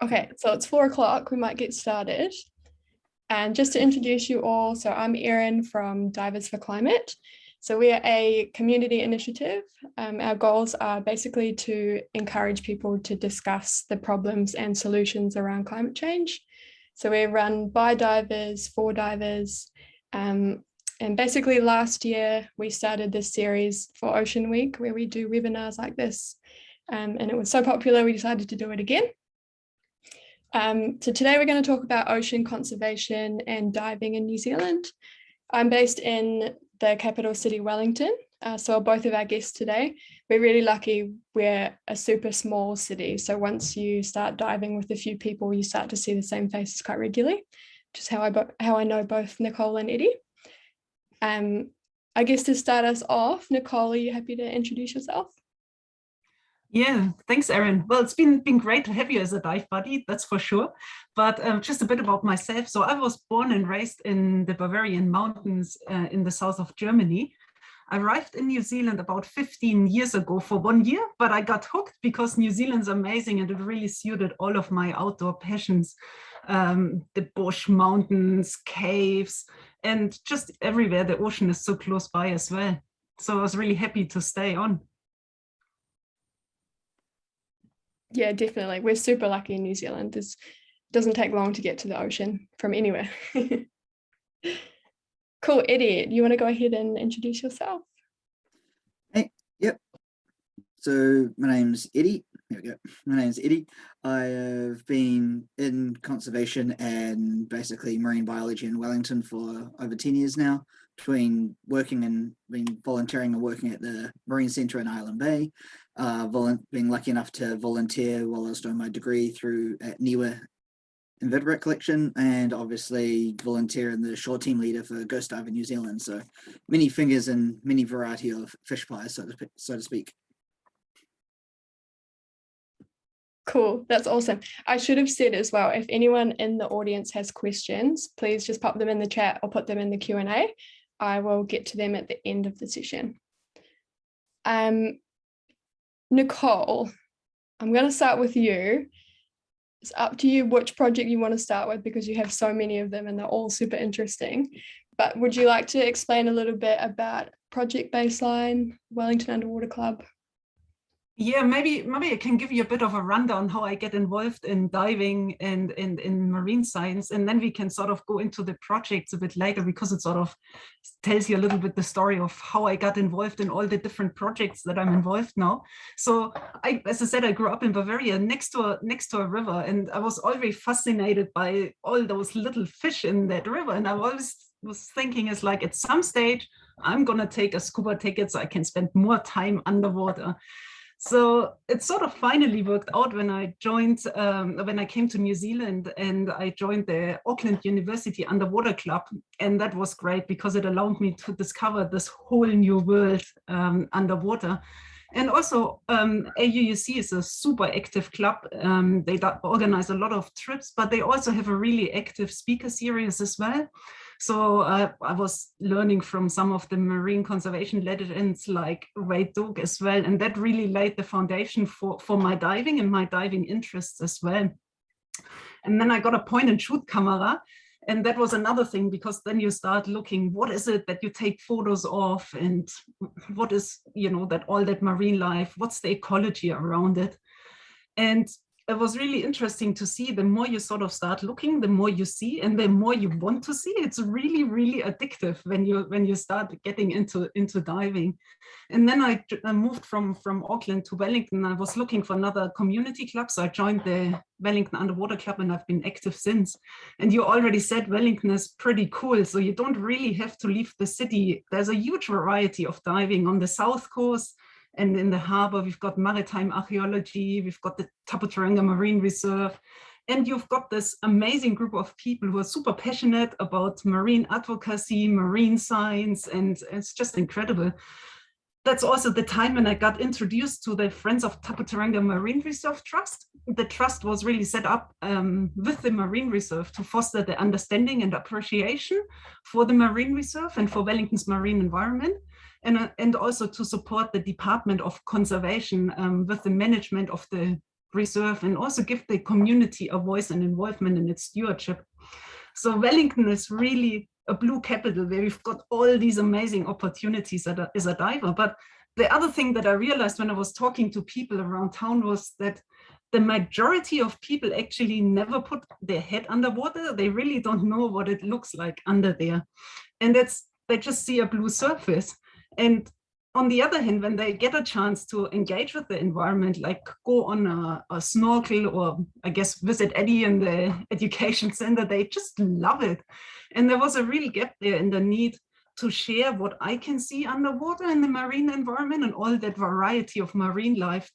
Okay, so it's 4 o'clock. We might get started. And just to introduce you all, so I'm Erin from Divers for Climate. So we are a community initiative. Our goals are basically to encourage people to discuss the problems and solutions around climate change. So we're run by divers, for divers. And basically last year, we started this series for Ocean Week where we do webinars like this. And it was so popular, we decided to do it again. So today we're going to talk about ocean conservation and diving in New Zealand. I'm based in the capital city, Wellington. So are both of our guests today. We're really lucky we're a super small city. So once you start diving with a few people, you start to see the same faces quite regularly, which is how I know both Nicole and Eddie. I guess to start us off, Nicole, are you happy to introduce yourself? Yeah, thanks, Erin. Well, it's been great to have you as a dive buddy, that's for sure. But just a bit about myself. So I was born and raised in the Bavarian mountains in the south of Germany. I arrived in New Zealand about 15 years ago for 1 year, but I got hooked because New Zealand's amazing and it really suited all of my outdoor passions. The bush, mountains, caves, and just everywhere the ocean is so close by as well. So I was really happy to stay on. Yeah, definitely. We're super lucky in New Zealand. It doesn't take long to get to the ocean from anywhere. Cool. Eddie, do you want to go ahead and introduce yourself? Hey, yep. So my name's Eddie. Here we go. My name's Eddie. I have been in conservation and basically marine biology in Wellington for over 10 years now, between working and being volunteering and working at the Marine Centre in Island Bay, being lucky enough to volunteer while I was doing my degree through at NIWA invertebrate collection, and obviously volunteer in the shore team leader for Ghost Dive in New Zealand. So many fingers and many variety of fish pies, so to speak. Cool, that's awesome. I should have said as well, if anyone in the audience has questions, please just pop them in the chat or put them in the Q&A. I will get to them at the end of the session. Nicole, I'm going to start with you. It's up to you which project you want to start with because you have so many of them and they're all super interesting. But would you like to explain a little bit about Project Baseline, Wellington Underwater Club? Yeah, maybe I can give you a bit of a rundown how I get involved in diving and in marine science, and then we can sort of go into the projects a bit later because it sort of tells you a little bit the story of how I got involved in all the different projects that I'm involved now. So as I said, I grew up in Bavaria next to a river, and I was always fascinated by all those little fish in that river, and I always was thinking is like at some stage I'm gonna take a scuba ticket so I can spend more time underwater. So it sort of finally worked out when I joined, when I came to New Zealand and I joined the Auckland University Underwater Club. And that was great because it allowed me to discover this whole new world underwater. And also AUUC is a super active club. They organize a lot of trips, but they also have a really active speaker series as well. So I was learning from some of the marine conservation legends like Wade Doak as well. And that really laid the foundation for my diving and my diving interests as well. And then I got a point and shoot camera. And that was another thing, because then you start looking, what is it that you take photos of, and what is, that all that marine life, what's the ecology around it? And it was really interesting to see the more you sort of start looking, the more you see and the more you want to see. It's really, really addictive when you start getting into diving. And then I moved from Auckland to Wellington. I was looking for another community club. So I joined the Wellington Underwater Club and I've been active since. And you already said Wellington is pretty cool. So you don't really have to leave the city. There's a huge variety of diving on the south coast. And in the harbor, we've got maritime archaeology, we've got the Taputaranga Marine Reserve, and you've got this amazing group of people who are super passionate about marine advocacy, marine science, and it's just incredible. That's also the time when I got introduced to the Friends of Taputaranga Marine Reserve Trust. The trust was really set up with the Marine Reserve to foster the understanding and appreciation for the Marine Reserve and for Wellington's marine environment. And also to support the Department of Conservation with the management of the preserve and also give the community a voice and involvement in its stewardship. So Wellington is really a blue capital where we've got all these amazing opportunities as a diver. But the other thing that I realized when I was talking to people around town was that the majority of people actually never put their head underwater. They really don't know what it looks like under there. And they just see a blue surface. And on the other hand, when they get a chance to engage with the environment, like go on a snorkel or I guess visit Eddie in the education center, they just love it. And there was a real gap there in the need to share what I can see underwater in the marine environment and all that variety of marine life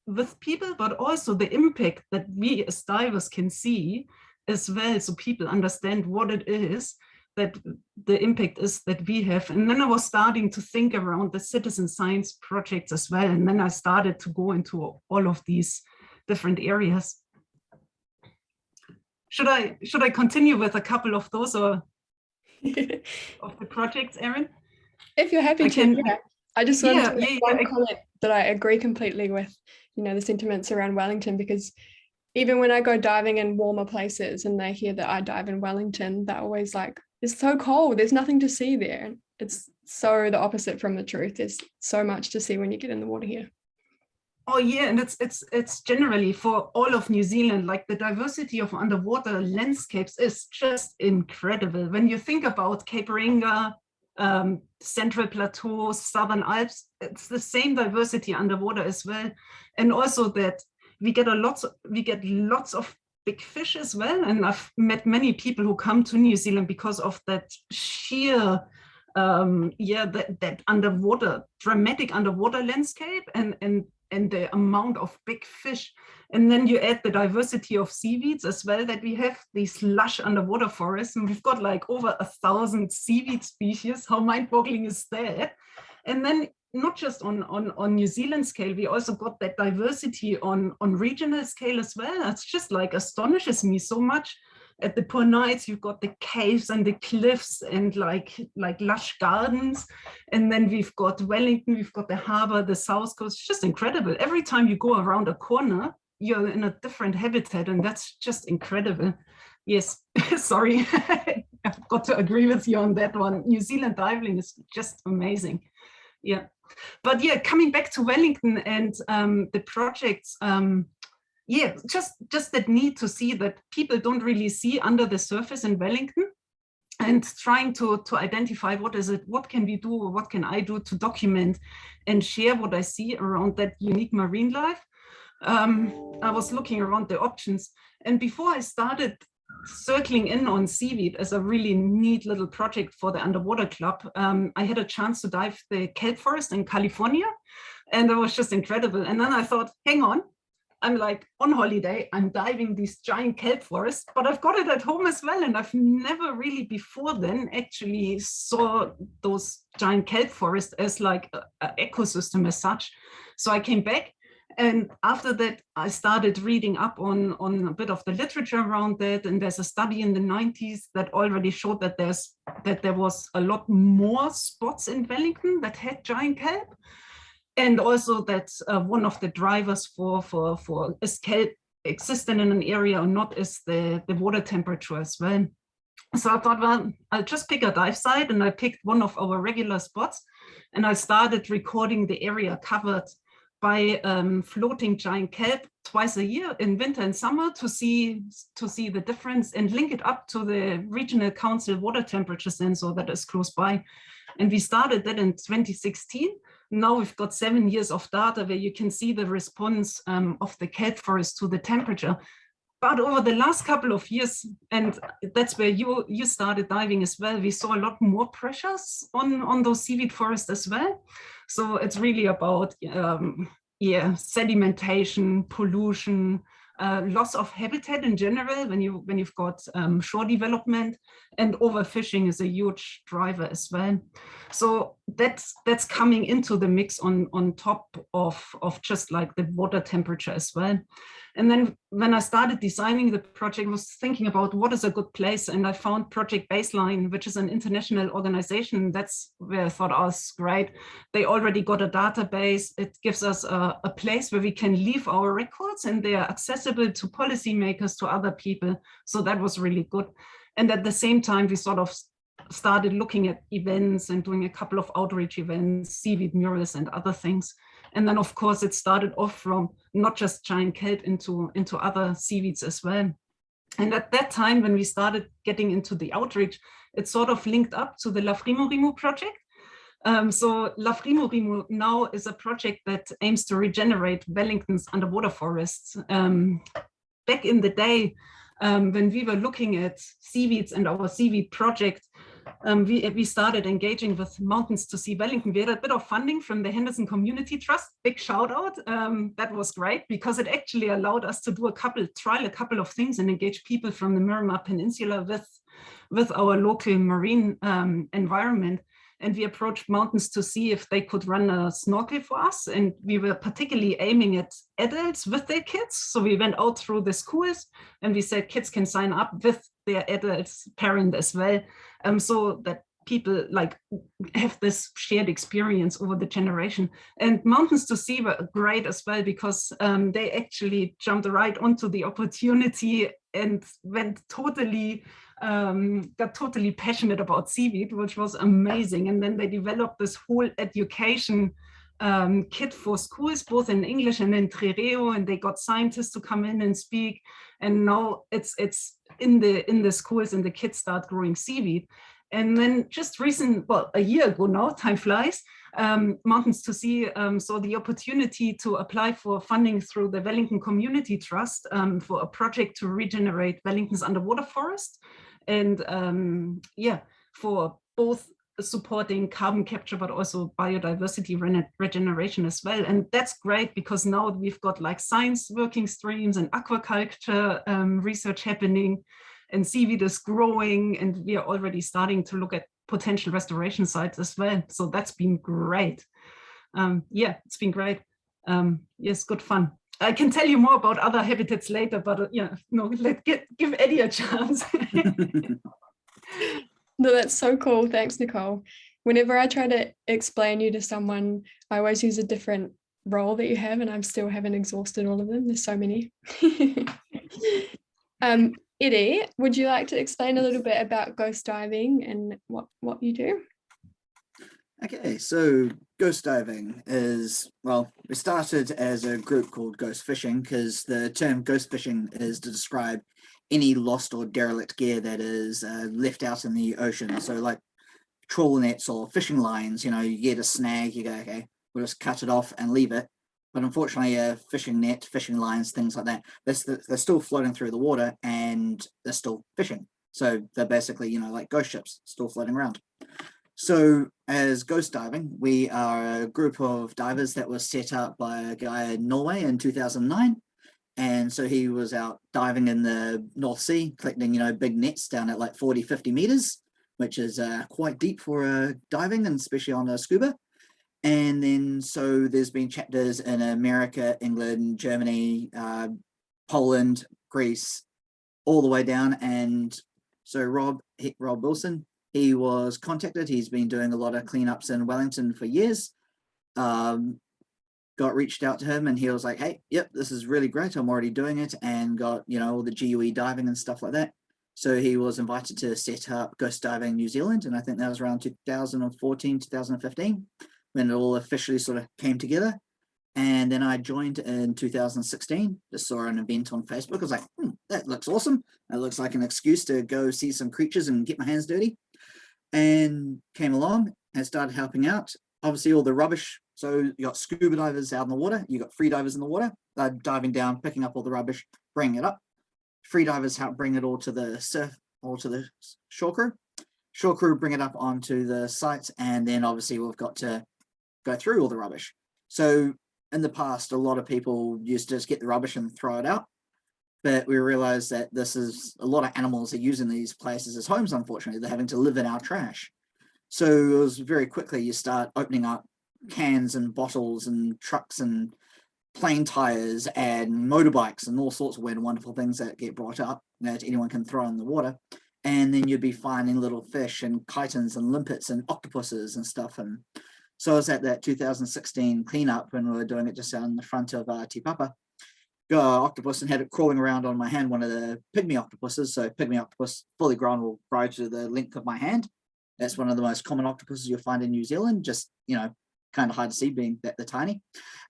with people, but also the impact that we as divers can see as well, so people understand what it is, that the impact is that we have. And then I was starting to think around the citizen science projects as well. And then I started to go into all of these different areas. Should I continue with a couple of those or of the projects, Erin? If you're happy to, yeah. I just want to make one comment that I agree completely with, the sentiments around Wellington, because even when I go diving in warmer places and they hear that I dive in Wellington, they're always like, it's so cold, there's nothing to see there. It's so the opposite from the truth. There's so much to see when you get in the water here. Oh yeah, and it's generally for all of New Zealand, like the diversity of underwater landscapes is just incredible. When you think about Cape Reinga, Central Plateau, Southern Alps, it's the same diversity underwater as well. And also that we get lots of big fish as well. And I've met many people who come to New Zealand because of that sheer that underwater, dramatic underwater landscape and the amount of big fish. And then you add the diversity of seaweeds as well, that we have these lush underwater forests, and we've got like over 1,000 seaweed species. How mind-boggling is that? And then not just on New Zealand scale, we also got that diversity on regional scale as well. It's just like astonishes me so much. At the Poor Knights, you've got the caves and the cliffs and like lush gardens. And then we've got Wellington, we've got the harbor, the south coast. It's just incredible. Every time you go around a corner, you're in a different habitat, and that's just incredible. Yes, sorry, I've got to agree with you on that one. New Zealand diving is just amazing. Yeah, but yeah, coming back to Wellington and the projects, yeah, just that need to see that people don't really see under the surface in Wellington, and trying to identify what is it, what can we do, or what can I do to document and share what I see around that unique marine life. I was looking around the options, and before I started circling in on seaweed as a really neat little project for the Underwater Club, I had a chance to dive the kelp forest in California, and it was just incredible. And then I thought, hang on, I'm like on holiday, I'm diving these giant kelp forests, but I've got it at home as well. And I've never really before then actually saw those giant kelp forests as like an ecosystem as such. So I came back, and after that, I started reading up on a bit of the literature around that. And there's a study in the 90s that already showed that there was a lot more spots in Wellington that had giant kelp. And also that one of the drivers for is kelp existent in an area or not is the water temperature as well. So I thought, well, I'll just pick a dive site, and I picked one of our regular spots, and I started recording the area covered by floating giant kelp twice a year in winter and summer to see the difference, and link it up to the regional council water temperature sensor that is close by. And we started that in 2016. Now we've got 7 years of data where you can see the response of the kelp forest to the temperature. But over the last couple of years, and that's where you started diving as well, we saw a lot more pressures on those seaweed forests as well. So it's really about sedimentation, pollution, loss of habitat in general when you've got shore development, and overfishing is a huge driver as well. So that's coming into the mix on top of just like the water temperature as well. And then when I started designing the project, I was thinking about what is a good place, and I found Project Baseline, which is an international organization. That's where I thought, oh, it's great. They already got a database. It gives us a place where we can leave our records, and they are accessible to policymakers, to other people. So that was really good. And at the same time, we sort of started looking at events and doing a couple of outreach events, seaweed murals and other things. And then, of course, it started off from not just giant kelp into other seaweeds as well. And at that time, when we started getting into the outreach, it sort of linked up to the Lafrimo project. So Lafrimo now is a project that aims to regenerate Wellington's underwater forests. Back in the day, when we were looking at seaweeds and our seaweed project, we started engaging with Mountains to Sea Wellington. We had a bit of funding from the Henderson Community Trust, big shout out. That was great because it actually allowed us to do trial a couple of things and engage people from the Miramar Peninsula with our local marine environment. And we approached Mountains to see if they could run a snorkel for us. And we were particularly aiming at adults with their kids. So we went out through the schools and we said kids can sign up with their adults parent as well. So that people like have this shared experience over the generation. And Mountains to Sea were great as well because they actually jumped right onto the opportunity and went got totally passionate about seaweed, which was amazing. And then they developed this whole education kit for schools, both in English and in Trereo, and they got scientists to come in and speak. And now it's in the schools, and the kids start growing seaweed. And then just a year ago now, time flies, Mountains to Sea saw the opportunity to apply for funding through the Wellington Community Trust for a project to regenerate Wellington's underwater forest. And for both supporting carbon capture, but also biodiversity regeneration as well. And that's great because now we've got like science working streams and aquaculture research happening, and seaweed is growing, and we are already starting to look at potential restoration sites as well. So that's been great. It's been great. Yes, good fun. I can tell you more about other habitats later, but give Eddie a chance. No, that's so cool. Thanks, Nicole. Whenever I try to explain you to someone, I always use a different role that you have, and I still haven't exhausted all of them. There's so many. Eddie, would you like to explain a little bit about ghost diving and what you do? Okay, so ghost diving is, well, we started as a group called ghost fishing because the term ghost fishing is to describe any lost or derelict gear that is left out in the ocean. So like trawl nets or fishing lines, you get a snag, you go, okay, we'll just cut it off and leave it. But unfortunately, a fishing net, fishing lines, things like that, they're still floating through the water and they're still fishing. So they're basically, like ghost ships still floating around. So as ghost diving, we are a group of divers that was set up by a guy in Norway in 2009. And so he was out diving in the North Sea, collecting, big nets down at like 40, 50 meters, which is quite deep for diving, and especially on a scuba. And then so there's been chapters in America, England, Germany, Poland, Greece, all the way down. And so Rob Wilson, he was contacted. He's been doing a lot of cleanups in Wellington for years. Got reached out to him and he was like, hey, yep, this is really great. I'm already doing it, and got, all the GUE diving and stuff like that. So he was invited to set up Ghost Diving New Zealand. And I think that was around 2014, 2015, when it all officially sort of came together. And then I joined in 2016, just saw an event on Facebook. I was like, that looks awesome. That looks like an excuse to go see some creatures and get my hands dirty. And came along and started helping out. Obviously all the rubbish. So you got scuba divers out in the water. You got free divers in the water. They're diving down, picking up all the rubbish, bringing it up. Free divers help bring it all to the surf or to the shore crew. Shore crew bring it up onto the sites. And then obviously we've got to go through all the rubbish. So in the past, a lot of people used to just get the rubbish and throw it out. But we realized that this is a lot of animals are using these places as homes, unfortunately. They're having to live in our trash. So it was very quickly you start opening up cans and bottles and trucks and plane tires and motorbikes and all sorts of weird and wonderful things that get brought up that anyone can throw in the water. And then you'd be finding little fish and chitons and limpets and octopuses and stuff. And so I was at that 2016 cleanup when we were doing it just out in the front of Te Papa. Got an octopus and had it crawling around on my hand, one of the pygmy octopuses. So pygmy octopus, fully grown, will grow to the length of my hand. That's one of the most common octopuses you'll find in New Zealand, just, you know, kind of hard to see being that they're tiny.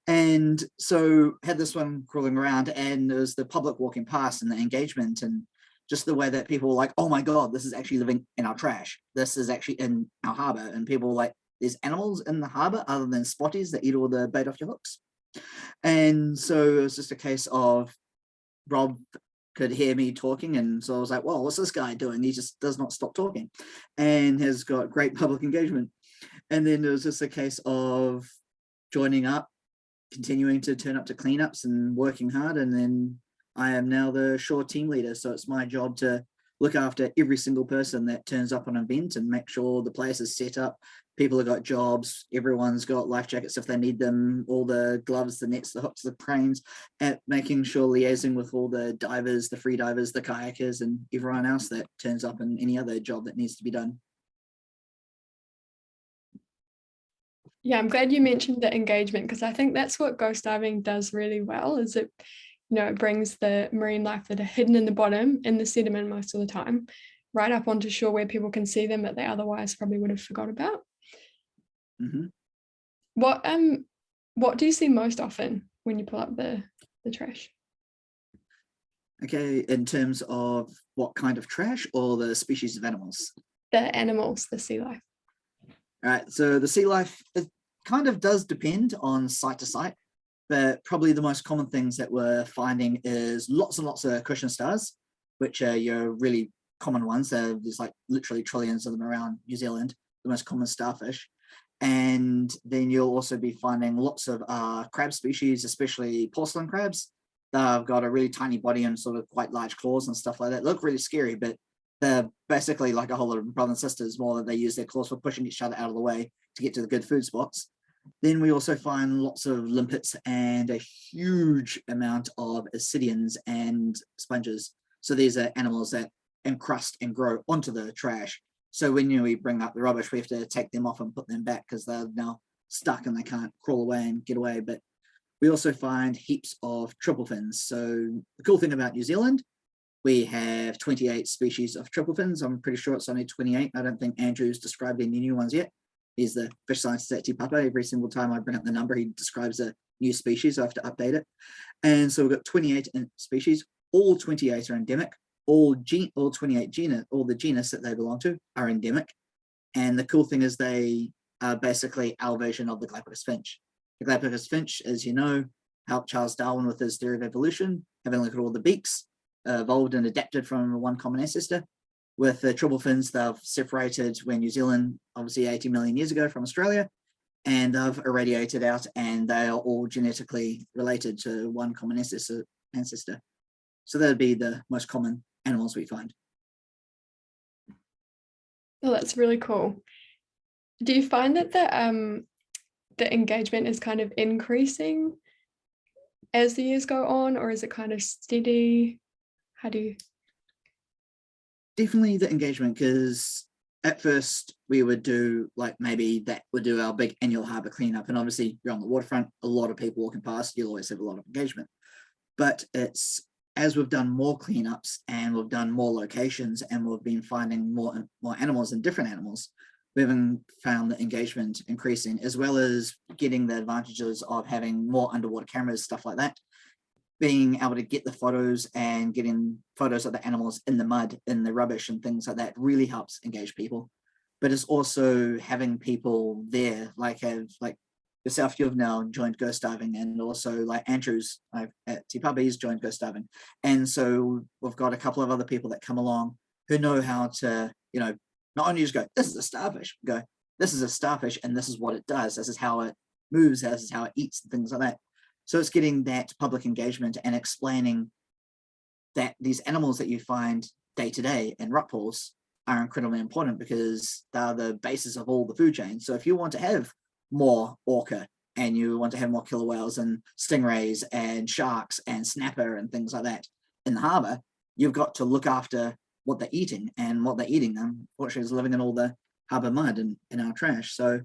And so had this one crawling around, and there was the public walking past and the engagement and just the way that people were like, oh my God, this is actually living in our trash. This is actually in our harbour. And people were like, there's animals in the harbour other than spotties that eat all the bait off your hooks. And so it was just a case of Rob could hear me talking, and so I was like, well, what's this guy doing? He just does not stop talking and has got great public engagement. And then it was just a case of joining up, continuing to turn up to cleanups and working hard. And then I am now the shore team leader, so it's my job to look after every single person that turns up on an event and make sure the place is set up. People have got jobs, everyone's got life jackets if they need them, all the gloves, the nets, the hooks, the cranes, at making sure liaising with all the divers, the free divers, the kayakers, and everyone else that turns up in any other job that needs to be done. Yeah, I'm glad you mentioned the engagement, because I think that's what ghost diving does really well, is it, you know, it brings the marine life that are hidden in the bottom, in the sediment most of the time, right up onto shore where people can see them that they otherwise probably would have forgot about. Mm-hmm. What do you see most often when you pull up the trash? Okay, in terms of what kind of trash or the species of animals? The animals, the sea life. All right, so the sea life, it kind of does depend on site to site, but probably the most common things that we're finding is lots and lots of cushion stars, which are your really common ones. There's like literally trillions of them around New Zealand, the most common starfish. And then you'll also be finding lots of crab species, especially porcelain crabs. They've got a really tiny body and sort of quite large claws and stuff like that. Look really scary, but they're basically like a whole lot of brothers and sisters, more that they use their claws for pushing each other out of the way to get to the good food spots. Then we also find lots of limpets and a huge amount of ascidians and sponges. So these are animals that encrust and grow onto the trash. So when we bring up the rubbish, we have to take them off and put them back because they're now stuck and they can't crawl away and get away. But we also find heaps of triple fins. So the cool thing about New Zealand, we have 28 species of triple fins. I'm pretty sure it's only 28. I don't think Andrew's described any new ones yet. He's the fish scientist at Te Papa. Every single time I bring up the number, he describes a new species. I have to update it. And so we've got 28 species. All 28 are endemic. All 28 genus, all the genus that they belong to are endemic. And the cool thing is they are basically our version of the Galapagos finch. The Galapagos finch, as you know, helped Charles Darwin with his theory of evolution, having a look at all the beaks, evolved and adapted from one common ancestor. With the triple fins, they've separated when New Zealand, obviously 80 million years ago from Australia, and they've irradiated out, and they are all genetically related to one common ancestor. So that'd be the most common animals we find. Oh, that's really cool. Do you find that the engagement is kind of increasing as the years go on, or is it kind of steady? How do you? Definitely the engagement, because at first we would do like maybe that would do our big annual harbour cleanup, and obviously you're on the waterfront, a lot of people walking past, you'll always have a lot of engagement. But it's as we've done more cleanups and we've done more locations and we've been finding more animals and different animals, we've found the engagement increasing, as well as getting the advantages of having more underwater cameras, stuff like that. Being able to get the photos and getting photos of the animals in the mud, in the rubbish and things like that really helps engage people. But it's also having people there, like yourself, you've now joined ghost diving, and also like Andrew's at Te Papa, he's joined ghost diving. And so we've got a couple of other people that come along who know how to, you know, not only just go, this is a starfish, go, this is a starfish and this is what it does, this is how it moves, this is how it eats and things like that. So it's getting that public engagement and explaining that these animals that you find day to day in rock pools are incredibly important because they're the basis of all the food chain. So if you want to have more orca and you want to have more killer whales and stingrays and sharks and snapper and things like that in the harbour, you've got to look after what they're eating, and what they're eating, unfortunately, is living in all the harbour mud and in our trash. So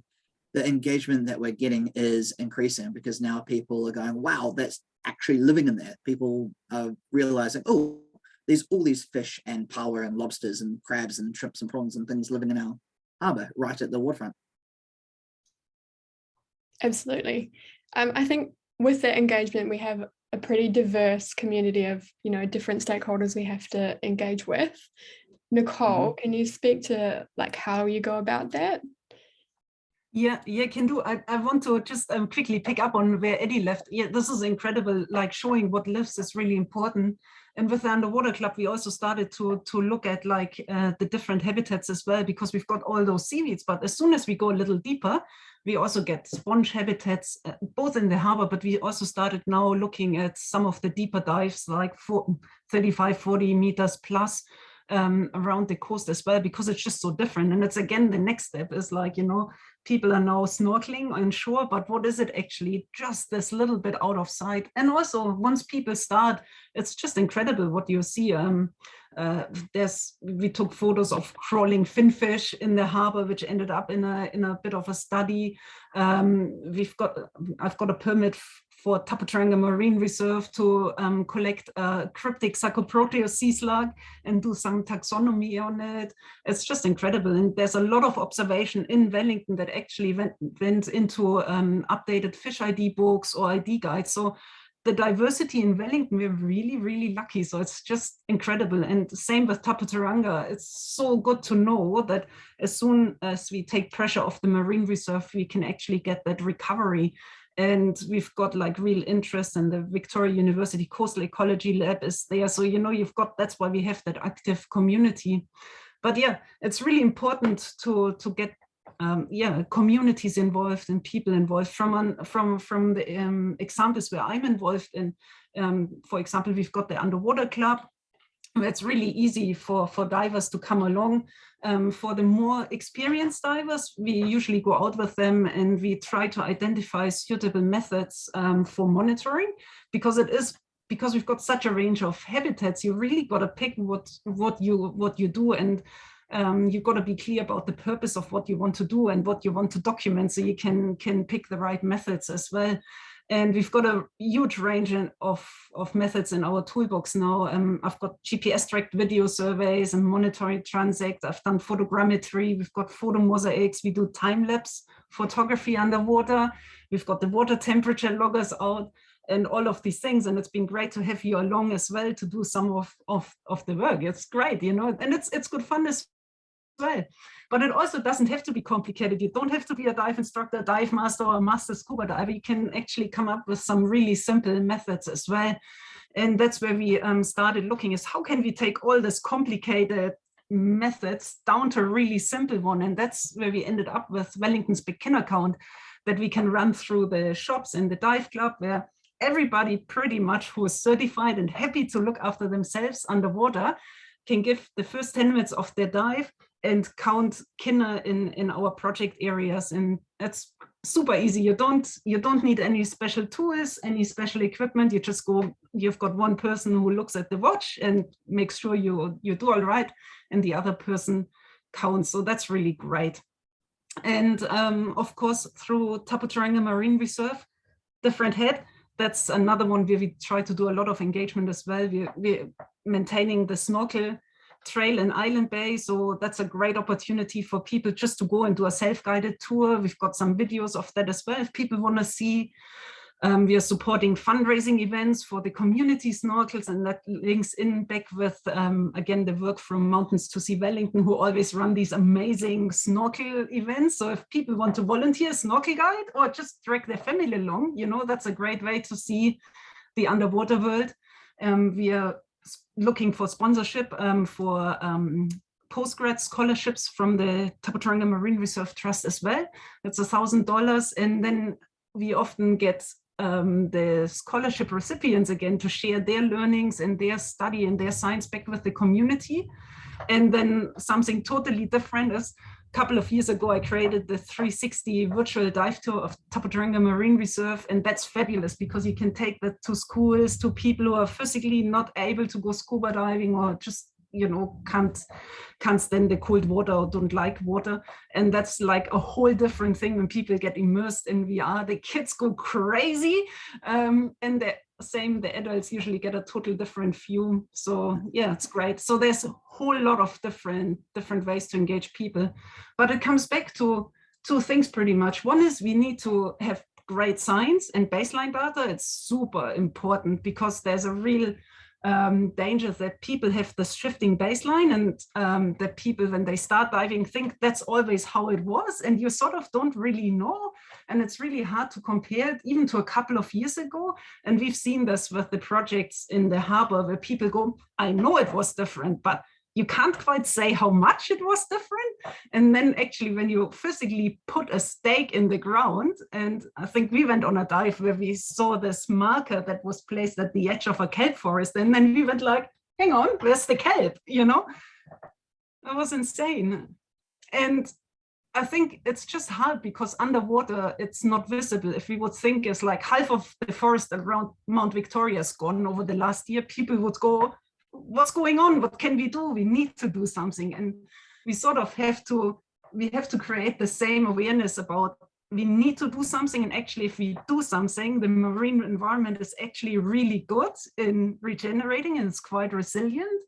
the engagement that we're getting is increasing because now people are going, wow, that's actually living in there. People are realising, oh, there's all these fish and paua and lobsters and crabs and shrimps and prawns and things living in our harbour right at the waterfront. Absolutely. I think with that engagement, we have a pretty diverse community of, different stakeholders we have to engage with. Nicole, can you speak to like how you go about that? Yeah, can do. I want to just quickly pick up on where Eddie left. Yeah, this is incredible, like showing what lives is really important. And with the Underwater Club, we also started to look at like the different habitats as well, because we've got all those seaweeds. But as soon as we go a little deeper, we also get sponge habitats, both in the harbor, but we also started now looking at some of the deeper dives, like 35, 40 meters plus, around the coast as well, because it's just so different. And it's again, the next step is like, people are now snorkeling on shore, but what is it actually? Just this little bit out of sight. And also once people start, it's just incredible what you see. We took photos of crawling finfish in the harbor, which ended up in a bit of a study. I've got a permit for Tapaturanga Marine Reserve to collect a cryptic Sarcoproteus sea slug and do some taxonomy on it. It's just incredible. And there's a lot of observation in Wellington that actually went into updated fish ID books or ID guides. So the diversity in Wellington, we're really, really lucky. So it's just incredible. And same with Tapaturanga. It's so good to know that as soon as we take pressure off the marine reserve, we can actually get that recovery. And we've got like real interest, and the Victoria University Coastal Ecology Lab is there. So, that's why we have that active community. But yeah, it's really important to get communities involved and people involved. From the examples where I'm involved in, for example, we've got the Underwater Club. It's really easy for divers to come along. For the more experienced divers, we usually go out with them and we try to identify suitable methods for monitoring, because we've got such a range of habitats. You really got to pick what you do, and you've got to be clear about the purpose of what you want to do and what you want to document, so you can pick the right methods as well. And we've got a huge range of methods in our toolbox now. I've got GPS-tracked video surveys and monitoring transects. I've done photogrammetry. We've got photo mosaics. We do time-lapse photography underwater. We've got the water temperature loggers out and all of these things. And it's been great to have you along as well to do some of the work. It's great, and it's good fun as well. But it also doesn't have to be complicated. You don't have to be a dive instructor, dive master, or a master scuba diver. You can actually come up with some really simple methods as well. And that's where we started looking, is how can we take all this complicated methods down to a really simple one. And that's where we ended up with Wellington's beginner account that we can run through the shops and the dive club, where everybody pretty much who is certified and happy to look after themselves underwater can give the first 10 minutes of their dive and count kinner in our project areas. And that's super easy. You don't need any special tools, any special equipment. You just go, you've got one person who looks at the watch and makes sure you do all right, and the other person counts. So that's really great. And of course, through Tapaturanga Marine Reserve, Different Head, that's another one where we try to do a lot of engagement as well. We're maintaining the snorkel trail in Island Bay, so that's a great opportunity for people just to go and do a self-guided tour. We've got some videos of that as well if people want to see. We are supporting fundraising events for the community snorkels, and that links in back with, again, the work from Mountains to Sea Wellington, who always run these amazing snorkel events. So if people want to volunteer snorkel guide or just drag their family along, that's a great way to see the underwater world. We are looking for sponsorship for postgrad scholarships from the Tapaturanga Marine Reserve Trust as well. That's $1,000. And then we often get the scholarship recipients again to share their learnings and their study and their science back with the community. And then something totally different is a couple of years ago, I created the 360 virtual dive tour of Tapotaranga Marine Reserve. And that's fabulous because you can take that to schools, to people who are physically not able to go scuba diving or just, you know, can't stand the cold water or don't like water. And that's like a whole different thing when people get immersed in VR. The kids go crazy, and the adults usually get a totally different view. So yeah, it's great. So there's a whole lot of different ways to engage people, but it comes back to two things pretty much. One is we need to have great science and baseline data. It's super important because there's a real danger that people have this shifting baseline, and that people, when they start diving, think that's always how it was, and you sort of don't really know, and it's really hard to compare it even to a couple of years ago. And we've seen this with the projects in the harbor where people go, I know it was different, but you can't quite say how much it was different. And then actually when you physically put a stake in the ground, and I think we went on a dive where we saw this marker that was placed at the edge of a kelp forest, and then we went like, hang on, where's the kelp? You know, that was insane. And I think it's just hard because underwater it's not visible. If we would think it's like half of the forest around Mount Victoria is gone over the last year, people would go, what's going on? What can we do? We need to do something. And we sort of have to create the same awareness about we need to do something. And actually, if we do something, the marine environment is actually really good in regenerating and it's quite resilient.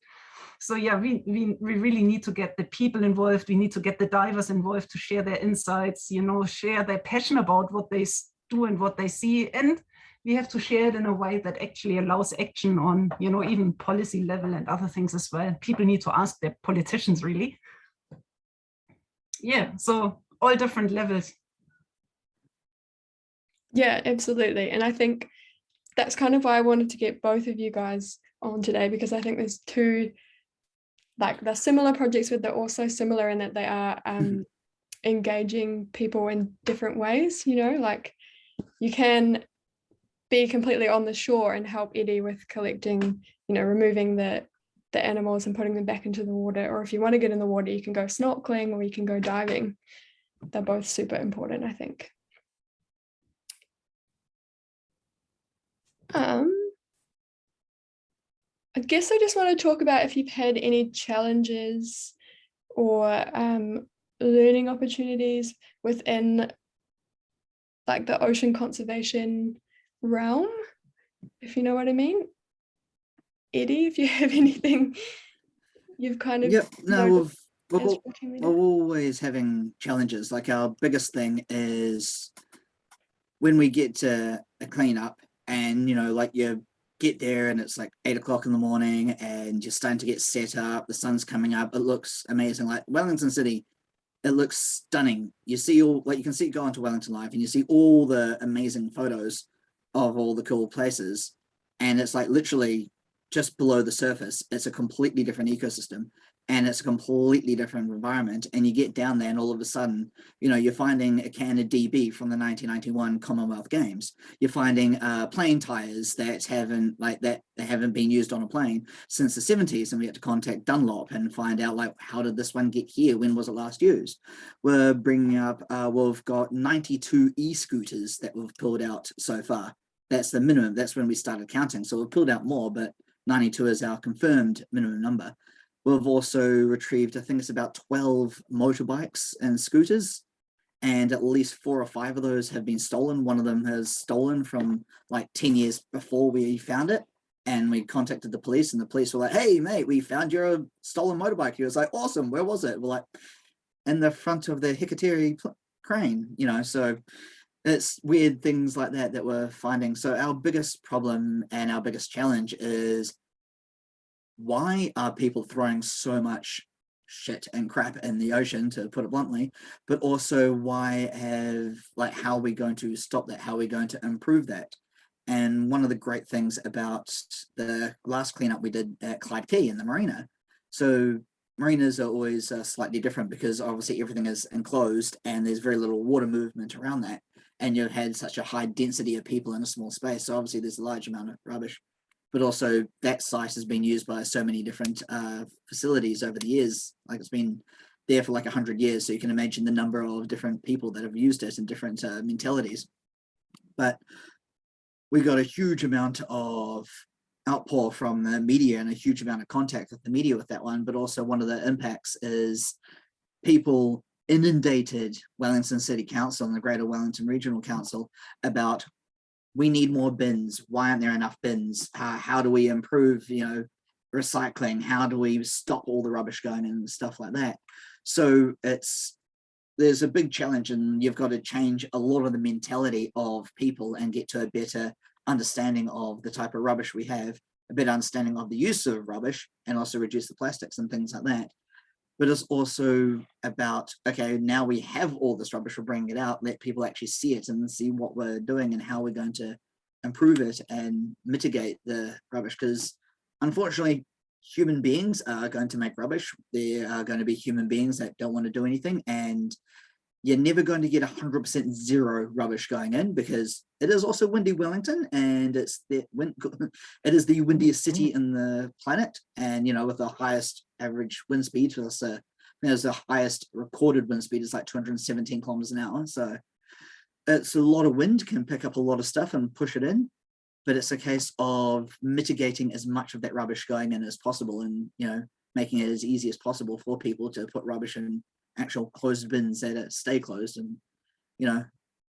So yeah, we really need to get the people involved. We need to get the divers involved to share their insights, you know, share their passion about what they do and what they see. And we have to share it in a way that actually allows action on, you know, even policy level and other things as well. People need to ask their politicians, really. Yeah, so all different levels. Yeah, absolutely. And I think that's kind of why I wanted to get both of you guys on today, because I think there's two, like, they're similar projects, but they're also similar in that they are engaging people in different ways, you know, like you can be completely on the shore and help Eddie with collecting, you know, removing the animals and putting them back into the water. Or if you want to get in the water, you can go snorkeling or you can go diving. They're both super important, I think. I guess I just want to talk about if you've had any challenges or learning opportunities within like the ocean conservation realm, if you know what I mean. Eddie, if you have anything you've kind of we're always having challenges. Like our biggest thing is when we get to a cleanup and, you know, like you get there and it's like 8 o'clock in the morning and you're starting to get set up, the sun's coming up, it looks amazing. Like Wellington City, it looks stunning. You see all, like you can see, go onto Wellington Live and you see all the amazing photos of all the cool places. And it's like literally just below the surface, it's a completely different ecosystem and it's a completely different environment. And you get down there and all of a sudden, you know, you're finding a can of DB from the 1991 Commonwealth Games. You're finding plane tires that haven't been used on a plane since the 70s. And we had to contact Dunlop and find out, like, how did this one get here? When was it last used? We're bringing up, we've got 92 e-scooters that we've pulled out so far. That's the minimum. That's when we started counting. So we've pulled out more, but 92 is our confirmed minimum number. We've also retrieved, I think it's about 12 motorbikes and scooters, and at least 4 or 5 of those have been stolen. One of them has stolen from like 10 years before we found it. And we contacted the police and the police were like, hey, mate, we found your stolen motorbike. He was like, awesome. Where was it? We're like, in the front of the Hikateri crane, you know, so it's weird things like that that we're finding. So our biggest problem and our biggest challenge is, why are people throwing so much shit and crap in the ocean, to put it bluntly, but also how are we going to stop that? How are we going to improve that? And one of the great things about the last cleanup we did at Clyde Quay in the marina, so marinas are always slightly different because obviously everything is enclosed and there's very little water movement around that. and you've had such a high density of people in a small space. So obviously there's a large amount of rubbish, but also that site has been used by so many different facilities over the years. Like it's been there for like 100 years. So you can imagine the number of different people that have used it and different mentalities. But we got a huge amount of outpour from the media and a huge amount of contact with the media with that one. But also one of the impacts is people inundated Wellington City Council and the Greater Wellington Regional Council about, we need more bins. Why aren't there enough bins? How do we improve, recycling? How do we stop all the rubbish going in and stuff like that? So there's a big challenge, and you've got to change a lot of the mentality of people and get to a better understanding of the type of rubbish we have, a better understanding of the use of rubbish, and also reduce the plastics and things like that. But it's also about, okay, now we have all this rubbish, we're bringing it out, let people actually see it and see what we're doing and how we're going to improve it and mitigate the rubbish. Because unfortunately, human beings are going to make rubbish. There are going to be human beings that don't want to do anything, and you're never going to get 100% zero rubbish going in, because it is also windy Wellington, and it is the windiest city in the planet, and with the highest average wind speed, there's the highest recorded wind speed is like 217 kilometers an hour. So it's a lot of wind, can pick up a lot of stuff and push it in, but it's a case of mitigating as much of that rubbish going in as possible, and making it as easy as possible for people to put rubbish in actual closed bins that stay closed. And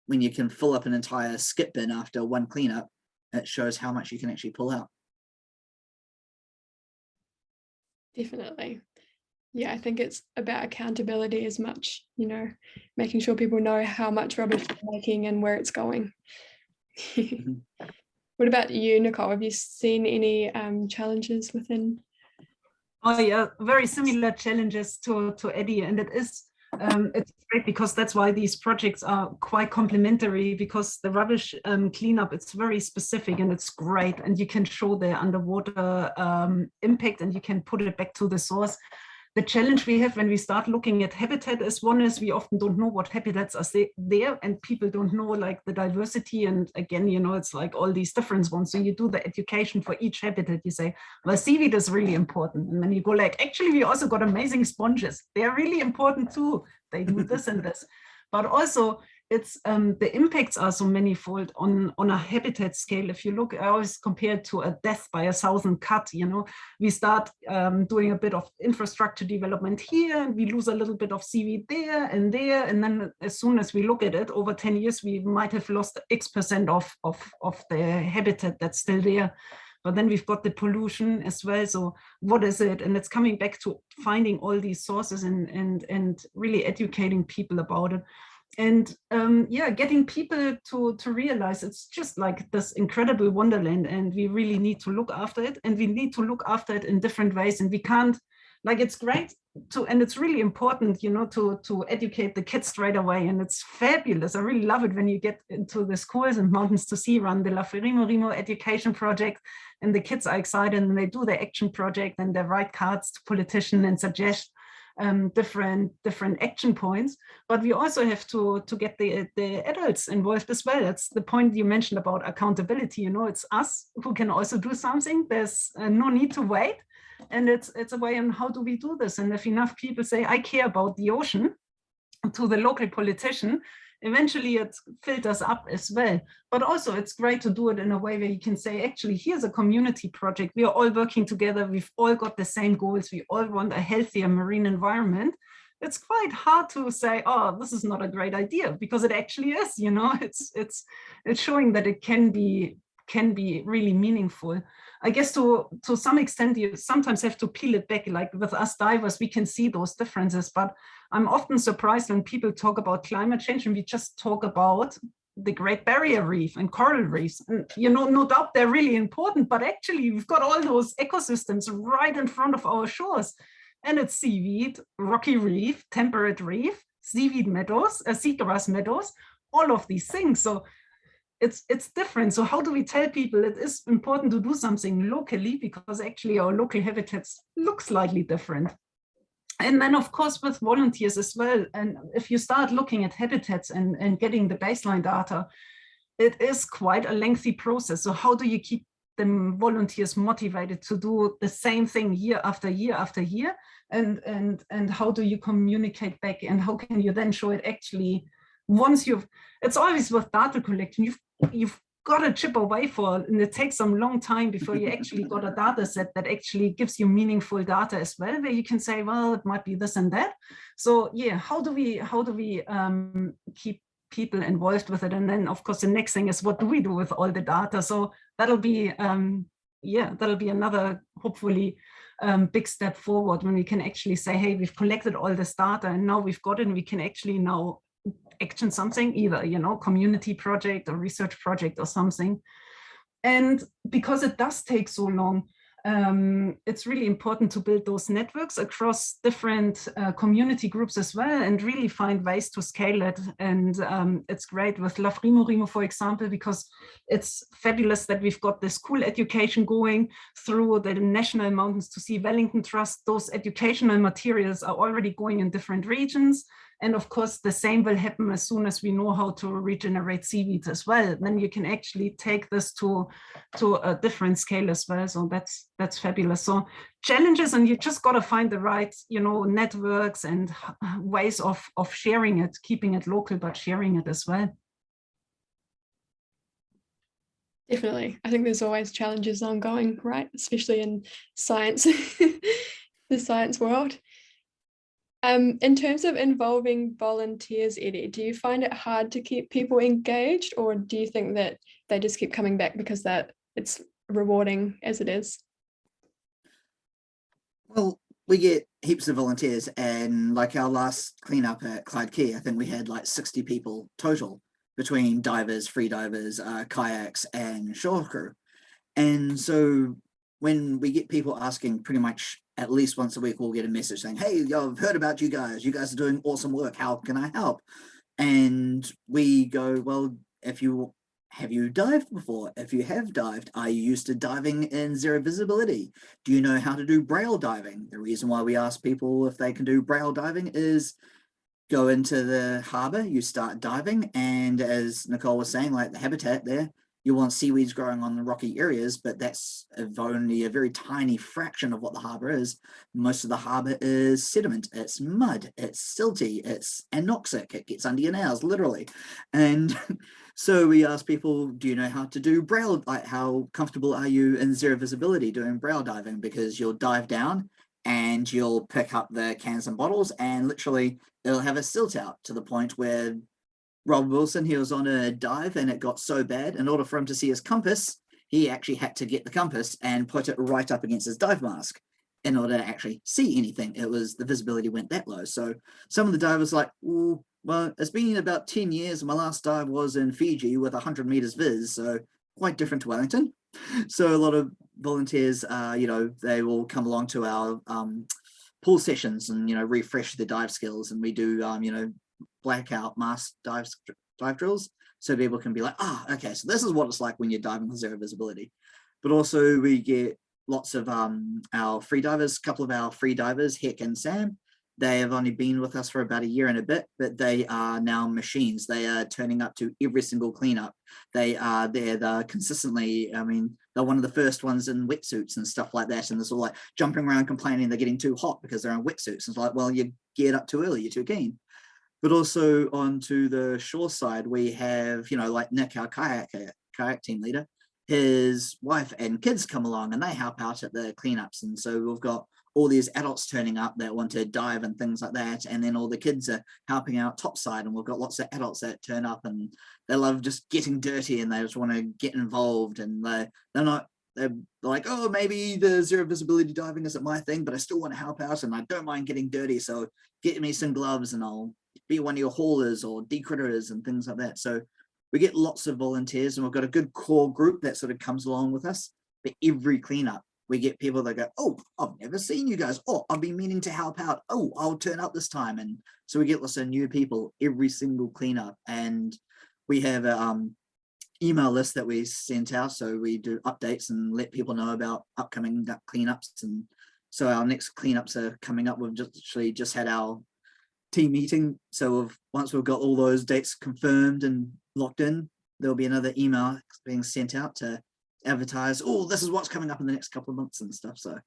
when you can fill up an entire skip bin after one cleanup, it shows how much you can actually pull out. Definitely. Yeah, I think it's about accountability as much, making sure people know how much rubbish they're making and where it's going. What about you, Nicole? Have you seen any challenges within? Oh yeah, very similar challenges to Eddie, and it's great because that's why these projects are quite complementary, because the rubbish cleanup, it's very specific and it's great, and you can show the underwater impact and you can put it back to the source. The challenge we have when we start looking at habitat is, one is we often don't know what habitats are there, and people don't know like the diversity. And again, it's like all these different ones. So you do the education for each habitat. You say, well, seaweed is really important. And then you go like, actually, we also got amazing sponges. They're really important too. They do this and this. But also, it's the impacts are so manifold on a habitat scale. If you look, I always compare it to a death by 1,000 cut. We start doing a bit of infrastructure development here, and we lose a little bit of seaweed there, and then as soon as we look at it, over 10 years, we might have lost X% of the habitat that's still there. But then we've got the pollution as well. So what is it? And it's coming back to finding all these sources and really educating people about it. And getting people to realize it's just like this incredible wonderland, and we really need to look after it, and we need to look after it in different ways. And we can't, like, it's great to, and it's really important, to educate the kids straight away. And it's fabulous. I really love it when you get into the schools and Mountains to Sea run the La Rimo education project, and the kids are excited and they do the action project and they write cards to politicians and suggest different action points. But we also have to get the adults involved as well. That's the point you mentioned about accountability. It's us who can also do something. There's no need to wait, and it's a way on how do we do this. And if enough people say, I care about the ocean, to the local politician, eventually it filters up as well. But also it's great to do it in a way where you can say, actually, here's a community project. We are all working together. We've all got the same goals. We all want a healthier marine environment. It's quite hard to say, oh, this is not a great idea, because it actually is. It's showing that it can be really meaningful. I guess to some extent, you sometimes have to peel it back. Like with us divers, we can see those differences, but I'm often surprised when people talk about climate change and we just talk about the Great Barrier Reef and coral reefs. And, no doubt they're really important, but actually we've got all those ecosystems right in front of our shores. And it's seaweed, rocky reef, temperate reef, seaweed meadows, seagrass meadows, all of these things. So it's different. So how do we tell people it is important to do something locally, because actually our local habitats look slightly different? And then, of course, with volunteers as well. And if you start looking at habitats and getting the baseline data, it is quite a lengthy process. So how do you keep the volunteers motivated to do the same thing year after year after year? And how do you communicate back? And how can you then show it actually once it's always with data collection, you've got to chip away for, and it takes some long time before you actually got a data set that actually gives you meaningful data as well, where you can say, well, it might be this and that. So yeah, how do we keep people involved with it? And then of course the next thing is, what do we do with all the data? So that'll be that'll be another hopefully big step forward, when we can actually say, hey, we've collected all this data and now we've got it, and we can actually now action something, either, you know, community project or research project or something. And because it does take so long, it's really important to build those networks across different community groups as well, and really find ways to scale it. And it's great with La Rimo, for example, because it's fabulous that we've got this cool education going through the National Mountains to Sea Wellington Trust. Those educational materials are already going in different regions. And of course, the same will happen as soon as we know how to regenerate seaweeds as well. Then you can actually take this to a different scale as well. So that's fabulous. So challenges, and you just got to find the right, you know, networks and ways of sharing it, keeping it local, but sharing it as well. Definitely. I think there's always challenges ongoing, right? Especially in science, the science world. In terms of involving volunteers, Eddie, do you find it hard to keep people engaged, or do you think that they just keep coming back because that it's rewarding as it is? Well, we get heaps of volunteers, and like our last cleanup at Clyde Quay, I think we had like 60 people total between divers, free divers, kayaks, and shore crew. And so when we get people asking, pretty much at least once a week, we'll get a message saying, hey, I've heard about you guys. You guys are doing awesome work. How can I help? And we go, well, have you dived before? If you have dived, are you used to diving in zero visibility? Do you know how to do braille diving? The reason why we ask people if they can do braille diving is go into the harbor, you start diving, and as Nicole was saying, like the habitat there, you want seaweeds growing on the rocky areas, but that's only a very tiny fraction of what the harbor is. Most of the harbor is sediment, it's mud, it's silty, it's anoxic, it gets under your nails, literally. And so we ask people, do you know how to do braille? Like, how comfortable are you in zero visibility doing braille diving? Because you'll dive down and you'll pick up the cans and bottles, and literally it'll have a silt out to the point where Rob Wilson, he was on a dive and it got so bad, in order for him to see his compass, he actually had to get the compass and put it right up against his dive mask in order to actually see anything. It was, the visibility went that low. So some of the divers like, well, it's been about 10 years. My last dive was in Fiji with 100 meters viz, so quite different to Wellington. So a lot of volunteers, you know, they will come along to our pool sessions and, you know, refresh their dive skills. And we do, you know, blackout mask dive drills, so people can be like, okay, so this is what it's like when you're diving with zero visibility. But also we get lots of our free divers, a couple of our free divers, Heck and Sam. They have only been with us for about a year and a bit, but they are now machines. They are turning up to every single cleanup. They are there, they're consistently, I mean, they're one of the first ones in wetsuits and stuff like that. And they're all like jumping around complaining they're getting too hot because they're in wetsuits. And it's like, well, you geared up too early, you're too keen. But also onto the shore side, we have, you know, like Nick, our kayak team leader, his wife and kids come along and they help out at the cleanups. And so we've got all these adults turning up that want to dive and things like that. And then all the kids are helping out topside. And we've got lots of adults that turn up and they love just getting dirty and they just want to get involved. And they're like, oh, maybe the zero visibility diving isn't my thing, but I still want to help out and I don't mind getting dirty. So get me some gloves and I'll be one of your haulers or decritters and things like that. So we get lots of volunteers and we've got a good core group that sort of comes along with us. For every cleanup, we get people that go, oh, I've never seen you guys. Oh, I've been meaning to help out. Oh, I'll turn up this time. And so we get lots of new people every single cleanup. And we have a email list that we sent out. So we do updates and let people know about upcoming cleanups and So our next cleanups are coming up. We've just had our team meeting. So once we've got all those dates confirmed and locked in, there'll be another email being sent out to advertise, oh, this is what's coming up in the next couple of months and stuff. So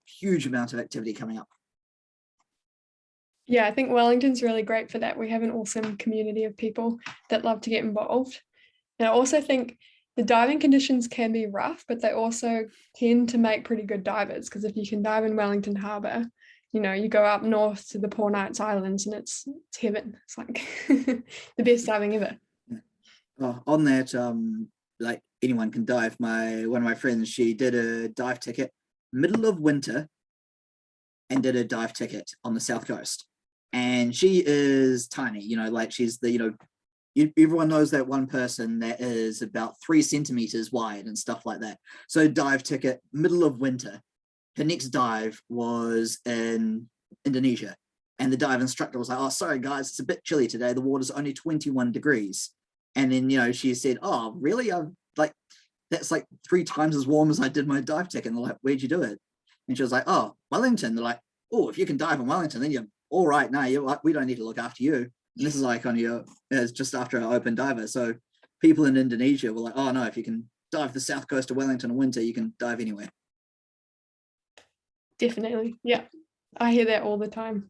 huge amount of activity coming up. Yeah, I think Wellington's really great for that. We have an awesome community of people that love to get involved. And I also think the diving conditions can be rough, but they also tend to make pretty good divers, because if you can dive in Wellington Harbour, you know, you go up north to the Poor Knights Islands and it's heaven. It's like the best diving ever. Oh, on that, like anyone can dive. One of my friends, she did a dive ticket middle of winter and did a dive ticket on the south coast. And she is tiny, you know, like she's the, you know, everyone knows that one person that is about 3 centimeters wide and stuff like that. So dive ticket, middle of winter. Her next dive was in Indonesia. And the dive instructor was like, oh, sorry, guys, it's a bit chilly today. The water's only 21 degrees. And then, you know, she said, oh, really? I'm like, that's like 3 times as warm as I did my dive ticket. And they're like, where'd you do it? And she was like, oh, Wellington. They're like, oh, if you can dive in Wellington, then you're all right. Now we don't need to look after you. And this is like it's just after our open diver. So people in Indonesia were like, oh no, if you can dive the south coast of Wellington in winter, you can dive anywhere. Definitely. Yeah. I hear that all the time.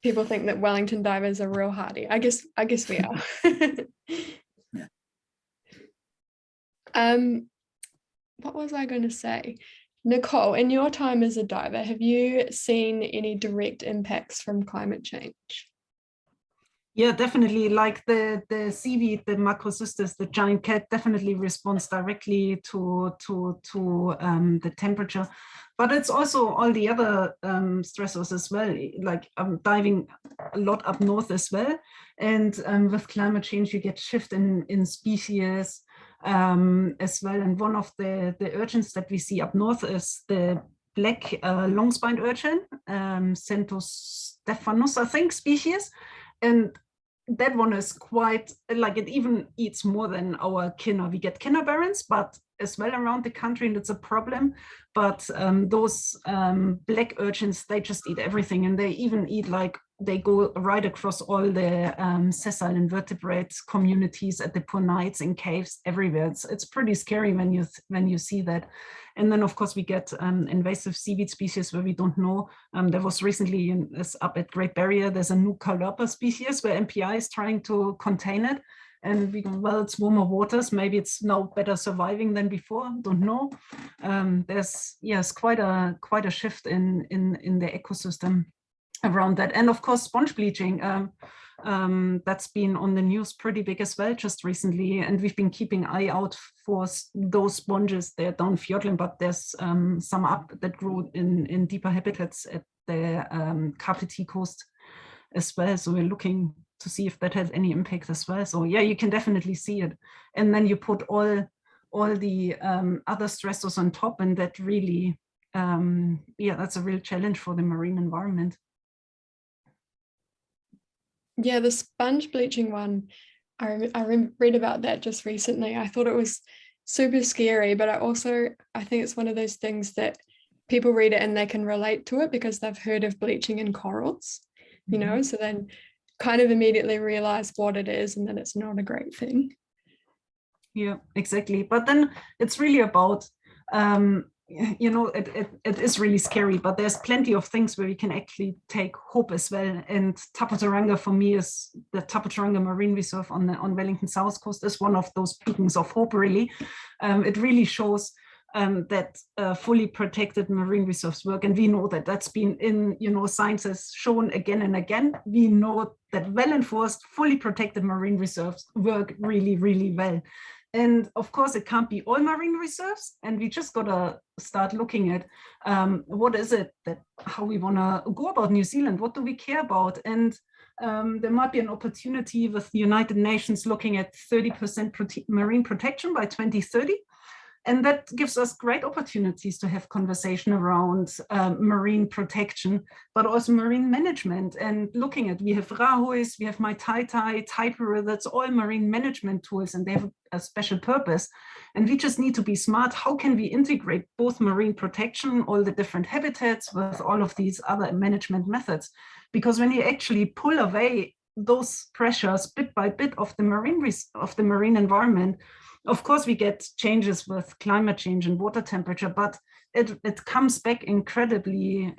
People think that Wellington divers are real hardy. I guess we are. Yeah. What was I going to say? Nicole, in your time as a diver, have you seen any direct impacts from climate change? Yeah, definitely. Like the seaweed, the macrocystis, the giant cat definitely responds directly to the temperature. But it's also all the other stressors as well. Like I'm diving a lot up north as well. And with climate change, you get shift in species as well. And one of the urchins that we see up north is the black long-spined urchin, Centos stephanus, I think, species. And that one is quite, like, it even eats more than our kinner. We get kinner barons, but as well around the country, and it's a problem. But those black urchins, they just eat everything, and they even eat, like, they go right across all the sessile invertebrate communities at the Poor Knights, in caves, everywhere. It's pretty scary when you see that. And then, of course, we get invasive seaweed species where we don't know. There was recently up at Great Barrier, there's a new Calopa species where MPI is trying to contain it. And we go, well, it's warmer waters. Maybe it's now better surviving than before. Don't know. There's quite a shift in the ecosystem around that. And of course, sponge bleaching. That's been on the news pretty big as well just recently, and we've been keeping eye out for those sponges. They're down Fjordland, but there's some up that grew in deeper habitats at the Kapiti coast as well. So we're looking to see if that has any impact as well. So yeah, you can definitely see it. And then you put all the other stressors on top, and that really, that's a real challenge for the marine environment. Yeah, the sponge bleaching one, I read about that just recently. I thought it was super scary, but I think it's one of those things that people read it and they can relate to it because they've heard of bleaching in corals, you know, so then kind of immediately realize what it is and that it's not a great thing. Yeah, exactly. But then it's really about, it is really scary, but there's plenty of things where we can actually take hope as well. And Tapaturanga, for me, is the Tapaturanga Marine Reserve on Wellington South Coast is one of those beacons of hope, really. It really shows that fully protected marine reserves work. And we know that that's been in, science has shown again and again. We know that well-enforced, fully protected marine reserves work really, really well. And of course, it can't be all marine reserves. And we just got to start looking at what is it how we want to go about New Zealand? What do we care about? And there might be an opportunity with the United Nations looking at 30% marine protection by 2030. And that gives us great opportunities to have conversation around marine protection, but also marine management. And looking at, we have Rahuis, we have my Taipura, that's all marine management tools, and they have a special purpose. And we just need to be smart. How can we integrate both marine protection, all the different habitats, with all of these other management methods? Because when you actually pull away those pressures bit by bit of the marine environment, of course, we get changes with climate change and water temperature, but it comes back incredibly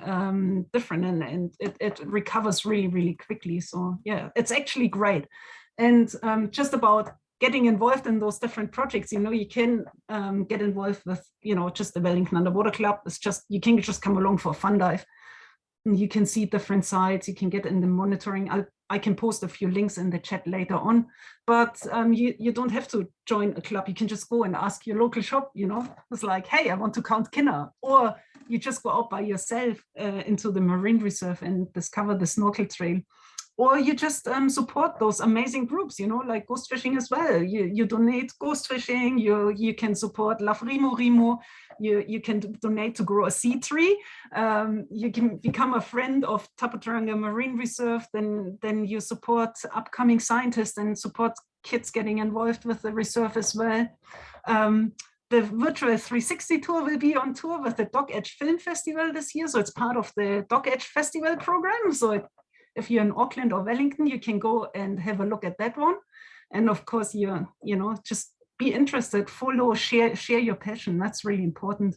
different, and it recovers really, really quickly. So yeah, it's actually great. And just about getting involved in those different projects, you can get involved with, just the Wellington Underwater Club. It's just, you can just come along for a fun dive. And you can see different sites, you can get in the monitoring. I can post a few links in the chat later on, but you don't have to join a club. You can just go and ask your local shop, it's like, hey, I want to count kinna. Or you just go out by yourself into the marine reserve and discover the snorkel trail. Or you just support those amazing groups, like ghost fishing as well. You donate ghost fishing, you can support Love Rimo. You can donate to grow a sea tree. You can become a friend of Tapaturanga Marine Reserve. Then you support upcoming scientists and support kids getting involved with the reserve as well. The virtual 360 tour will be on tour with the Dog Edge Film Festival this year. So it's part of the Dog Edge Festival program. So if you're in Auckland or Wellington, you can go and have a look at that one. And of course, just be interested, follow, share your passion. That's really important.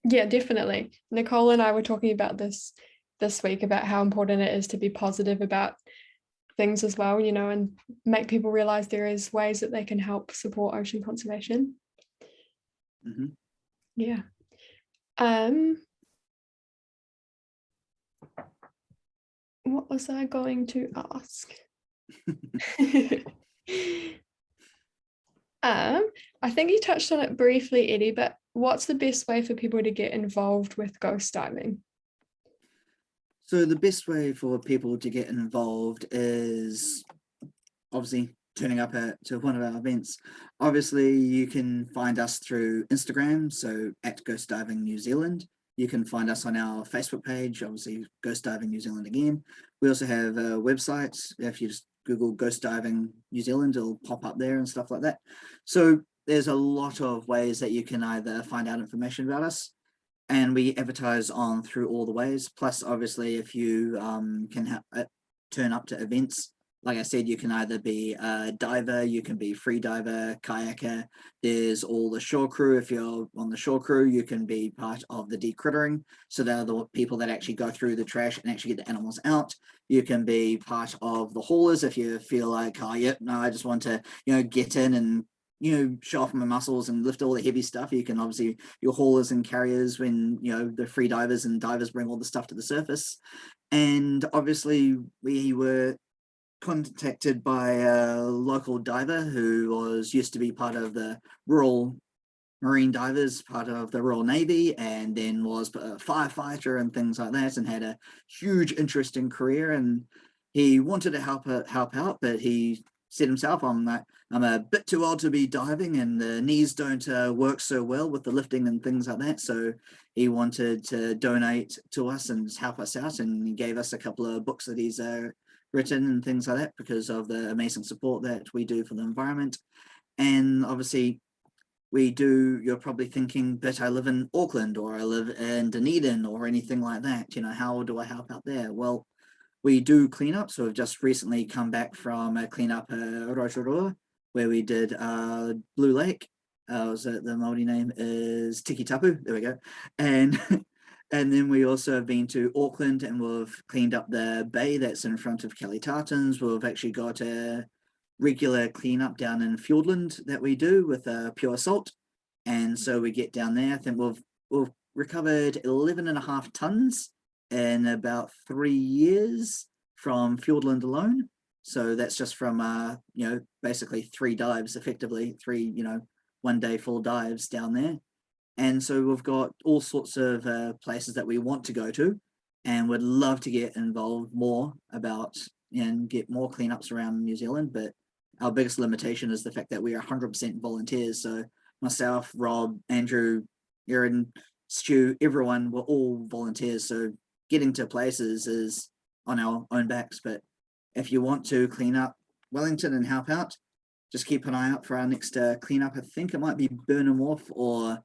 Yeah, definitely. Nicole and I were talking about this week, about how important it is to be positive about things as well, and make people realize there is ways that they can help support ocean conservation. Mm-hmm. Yeah. What was I going to ask? I think you touched on it briefly, Eddie, but what's the best way for people to get involved with ghost diving? So the best way for people to get involved is obviously turning up to one of our events. Obviously, you can find us through Instagram, so at Ghost Diving New Zealand. You can find us on our Facebook page, obviously Ghost Diving New Zealand again. We also have a website. If you just Google Ghost Diving New Zealand, it'll pop up there and stuff like that. So there's a lot of ways that you can either find out information about us, and we advertise on through all the ways. Plus, obviously, if you can turn up to events, like I said, you can either be a diver, you can be free diver, kayaker. There's all the shore crew. If you're on the shore crew, you can be part of the decrittering. So they're the people that actually go through the trash and actually get the animals out. You can be part of the haulers if you feel like, oh, yep, no, I just want to, get in and, show off my muscles and lift all the heavy stuff. You can obviously, your haulers and carriers when, the free divers and divers bring all the stuff to the surface. And obviously we were contacted by a local diver who used to be part of the Royal Marine Divers, part of the Royal Navy, and then was a firefighter and things like that, and had a huge interesting career. And he wanted to help out, but he said himself, I'm a bit too old to be diving, and the knees don't work so well with the lifting and things like that. So he wanted to donate to us and help us out, and he gave us a couple of books that he's written and things like that, because of the amazing support that we do for the environment. And obviously you're probably thinking, but I live in Auckland, or I live in Dunedin, or anything like that, how do I help out there? Well, we do cleanup. So we've just recently come back from a cleanup at Rotorua, where we did Blue Lake. The Māori name is Tiki Tapu, there we go. And and then we also have been to Auckland, and we've cleaned up the bay that's in front of Kelly Tartan's. We've actually got a regular cleanup down in Fiordland that we do with pure salt. And so we get down there. I think we've recovered 11.5 tons in about 3 years from Fiordland alone. So that's just from basically 3 dives, effectively 3 1 day full dives down there. And so we've got all sorts of places that we want to go to, and would love to get involved more about and get more cleanups around New Zealand. But our biggest limitation is the fact that we are 100% volunteers. So myself, Rob, Andrew, Erin, Stu, everyone, we're all volunteers. So getting to places is on our own backs. But if you want to clean up Wellington and help out, just keep an eye out for our next cleanup. I think it might be Burnham Wharf or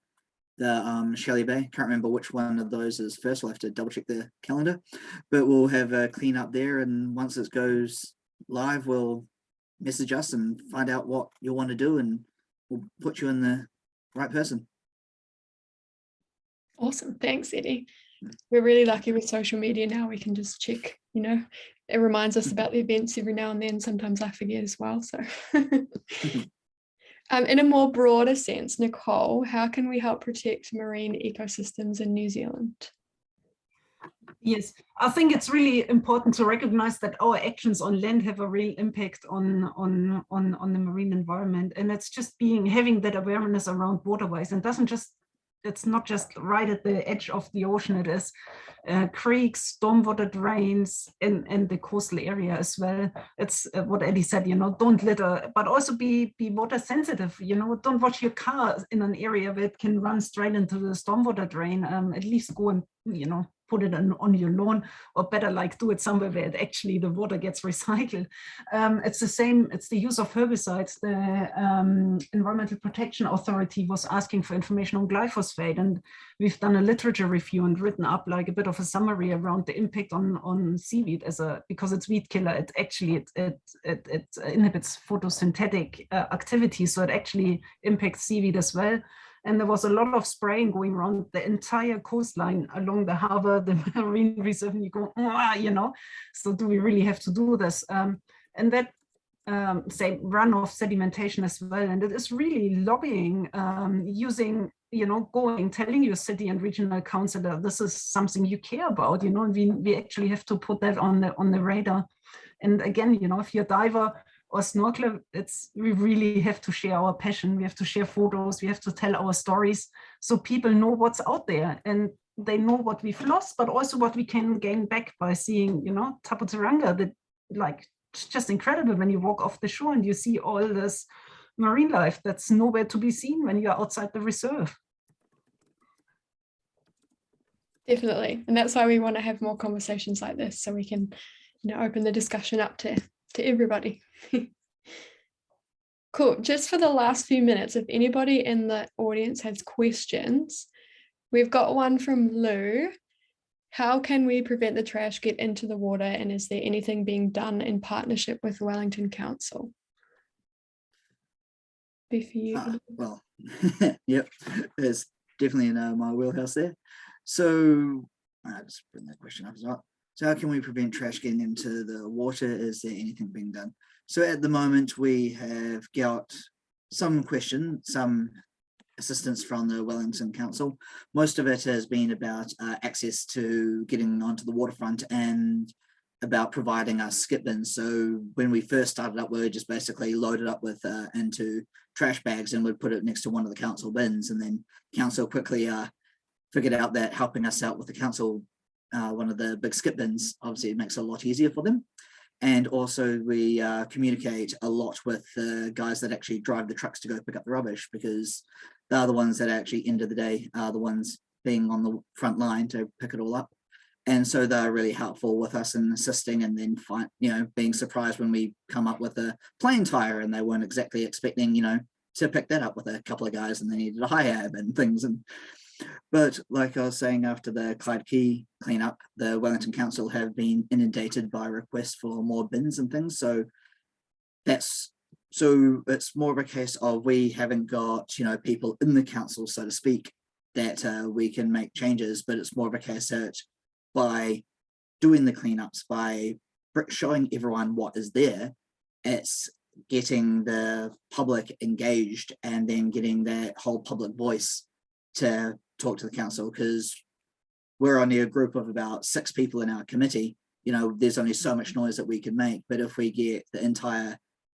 the Shelley Bay. Can't remember which one of those is first. We'll have to double check the calendar. But we'll have a cleanup there, and once it goes live, we'll message us and find out what you want to do, and we'll put you in the right person. Awesome. Thanks, Eddie. We're really lucky with social media now. We can just check, you know, it reminds us about the events every now and then. Sometimes I forget as well. So in a more broader sense, Nicole, how can we help protect marine ecosystems in New Zealand? Yes, I think it's really important to recognize that our actions on land have a real impact on the marine environment. And it's just having that awareness around waterways, and it's not just right at the edge of the ocean. It is creeks, stormwater drains, and the coastal area as well. It's what Eddie said, you know, don't litter, but also be water sensitive. You know, don't wash your car in an area where it can run straight into the stormwater drain. At least go and, you know, put it on your lawn, or better, like, do it somewhere where actually the water gets recycled. It's the same, it's the use of herbicides. The Environmental Protection Authority was asking for information on glyphosate, and we've done a literature review and written up like a bit of a summary around the impact on seaweed because it's weed killer. It actually it inhibits photosynthetic activity, so it actually impacts seaweed as well. And there was a lot of spraying going around the entire coastline along the harbor, the marine reserve, and you go, you know, so do we really have to do this? And that say runoff sedimentation as well. And it is really lobbying, using, you know, telling your city and regional councillor, this is something you care about, you know, and we actually have to put that on the radar. And again, you know, if you're a diver or snorkeler, we really have to share our passion. We have to share photos. We have to tell our stories so people know what's out there, and they know what we've lost, but also what we can gain back by seeing, you know, Taputaranga. That, like, it's just incredible when you walk off the shore and you see all this marine life that's nowhere to be seen when you're outside the reserve. Definitely, and that's why we want to have more conversations like this, so we can, you know, open the discussion up to everybody. Cool. Just for the last few minutes, if anybody in the audience has questions, we've got one from Lou. How can we prevent the trash get into the water, and is there anything being done in partnership with Wellington Council? Be for you. Well, yep, it's definitely in my wheelhouse there. So I'll just bring that question up as well. So how can we prevent trash getting into the water? Is there anything being done? So at the moment, we have got some assistance from the Wellington Council. Most of it has been about access to getting onto the waterfront and about providing us skip bins. So when we first started up, we were just basically loaded up with into trash bags, and we'd put it next to one of the council bins. And then council quickly figured out that helping us out with the council, one of the big skip bins, obviously it makes it a lot easier for them. And also we communicate a lot with the guys that actually drive the trucks to go pick up the rubbish, because they're the ones that actually, end of the day, are the ones being on the front line to pick it all up. And so they're really helpful with us in assisting, and then being surprised when we come up with a plain tire and they weren't exactly expecting, you know, to pick that up with a couple of guys, and they needed a high ab and things. But like I was saying, after the Clyde Quay cleanup, the Wellington Council have been inundated by requests for more bins and things. So it's more of a case of we haven't got, you know, people in the council, so to speak, that we can make changes, but it's more of a case that by doing the cleanups, by showing everyone what is there, it's getting the public engaged, and then getting that whole public voice to talk to the council, because we're only a group of about 6 people in our committee. You know, there's only so much noise that we can make, but if we get the entire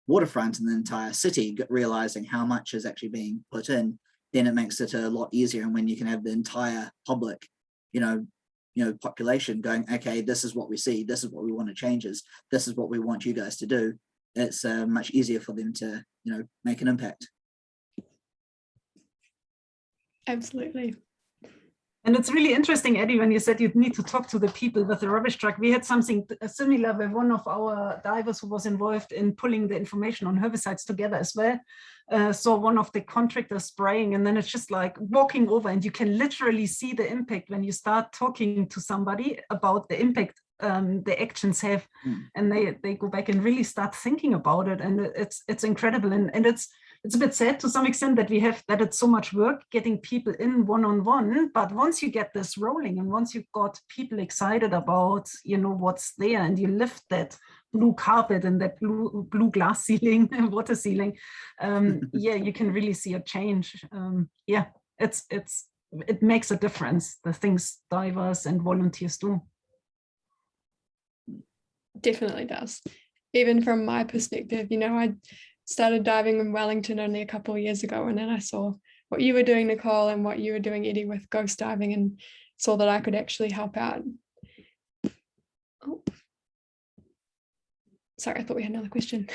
waterfront and the entire city realizing how much is actually being put in, then it makes it a lot easier. And when you can have the entire public, you know, population going, okay, this is what we see, this is what we want to change, this is what we want you guys to do, it's much easier for them to, make an impact. Absolutely. And it's really interesting, Eddie, when you said you'd need to talk to the people with the rubbish truck. We had something similar with one of our divers who was involved in pulling the information on herbicides together as well. So one of the contractors spraying, and then it's just like walking over, and you can literally see the impact when you start talking to somebody about the impact the actions have, and they go back and really start thinking about it, and it's incredible, and it's a bit sad to some extent that it's so much work getting people in one-on-one, but once you get this rolling and once you've got people excited about, what's there, and you lift that blue carpet and that blue glass ceiling and water ceiling, you can really see a change. It makes a difference, the things divers and volunteers do. Definitely does. Even from my perspective, I started diving in Wellington only a couple of years ago, and then I saw what you were doing, Nicole, and what you were doing, Eddie, with ghost diving, and saw that I could actually help out. Oh, sorry, I thought we had another question.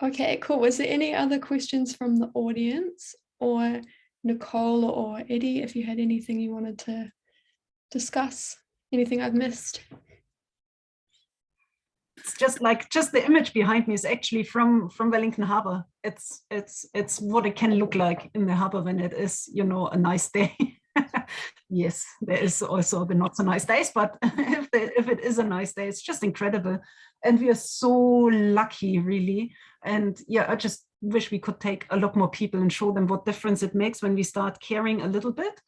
Okay, cool. Was there any other questions from the audience, or Nicole or Eddie, if you had anything you wanted to discuss, anything I've missed? It's just the image behind me is actually from Wellington Harbour. It's what it can look like in the harbour when it is, a nice day. Yes, there is also the not so nice days, but if it is a nice day, it's just incredible. And we are so lucky, really. And I just wish we could take a lot more people and show them what difference it makes when we start caring a little bit.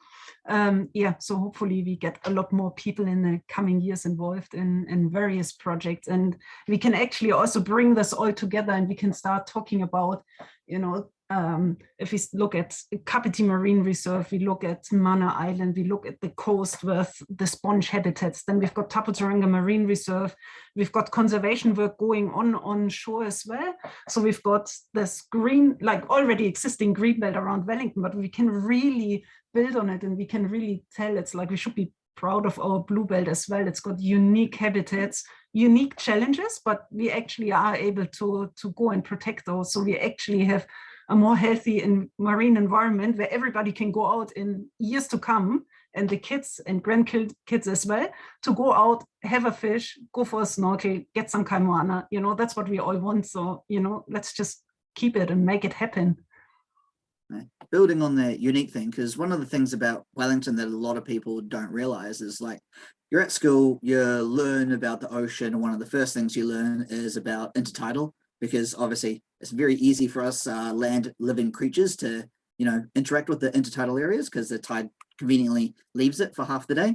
So hopefully we get a lot more people in the coming years involved in various projects, and we can actually also bring this all together, and we can start talking about, if we look at Kapiti Marine Reserve, we look at Mana Island, we look at the coast with the sponge habitats, then we've got Taputaranga Marine Reserve, we've got conservation work going on shore as well. So we've got this already existing green belt around Wellington, but we can really build on it, and we can really tell it's like we should be proud of our blue belt as well. It's got unique habitats, unique challenges, but we actually are able to go and protect those. So we actually have a more healthy marine environment where everybody can go out in years to come, and the kids and grandkids as well, to go out, have a fish, go for a snorkel, get some kaimoana. That's what we all want. So, let's just keep it and make it happen. Building on that unique thing, because one of the things about Wellington that a lot of people don't realize is, like, you're at school, you learn about the ocean, and one of the first things you learn is about intertidal, because obviously it's very easy for us land living creatures to interact with the intertidal areas, because the tide conveniently leaves it for half the day.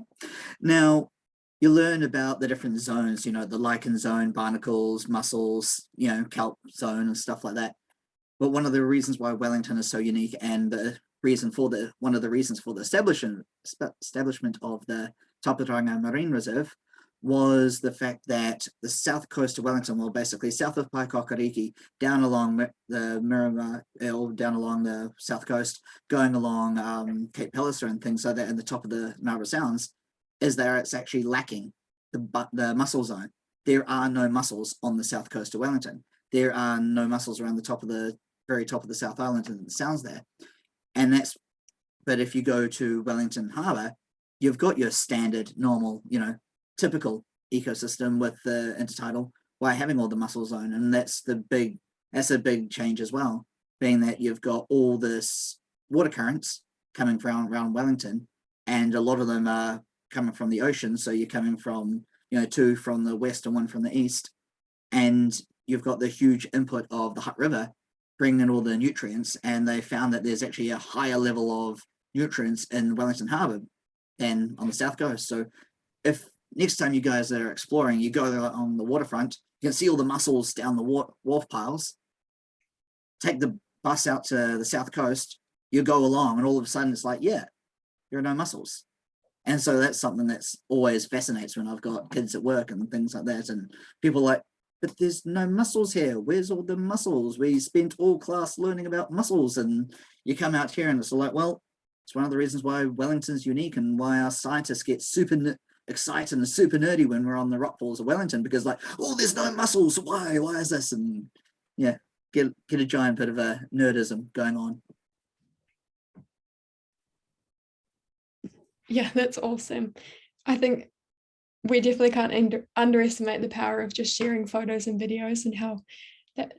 Now you learn about the different zones, the lichen zone, barnacles, mussels, kelp zone and stuff like that. But one of the reasons why Wellington is so unique, and one of the reasons for the establishment of the Taputaranga Marine Reserve, was the fact that the south coast of Wellington, well, basically south of Paikokariki, down along the Miramar, down along the south coast, going along Cape Palliser and things like that, and the top of the Marlborough Sounds, it's actually lacking the mussel zone. There are no mussels on the south coast of Wellington. There are no mussels around the very top of the South Island and the Sounds there. But if you go to Wellington Harbour, you've got your standard, normal, typical ecosystem with the intertidal, while having all the mussel zone. And that's a big change as well, being that you've got all this water currents coming from around Wellington, and a lot of them are coming from the ocean. So you're coming from, two from the west and one from the east, and you've got the huge input of the Hutt River bringing in all the nutrients, and they found that there's actually a higher level of nutrients in Wellington Harbour than on the south coast. So if next time you guys are exploring, you go on the waterfront, you can see all the mussels down the wharf piles. Take the bus out to the south coast, you go along, and all of a sudden it's like, there are no mussels. And so that's something that's always fascinates when I've got kids at work and things like that, and people are like, but there's no mussels here. Where's all the mussels? We spent all class learning about mussels, and you come out here and it's like, well, it's one of the reasons why Wellington's unique and why our scientists get super exciting and super nerdy when we're on the rock pools of Wellington, because like, oh, there's no mussels. Why is this? And yeah, get a giant bit of a nerdism going on. Yeah, that's awesome. I think we definitely can't underestimate the power of just sharing photos and videos and how that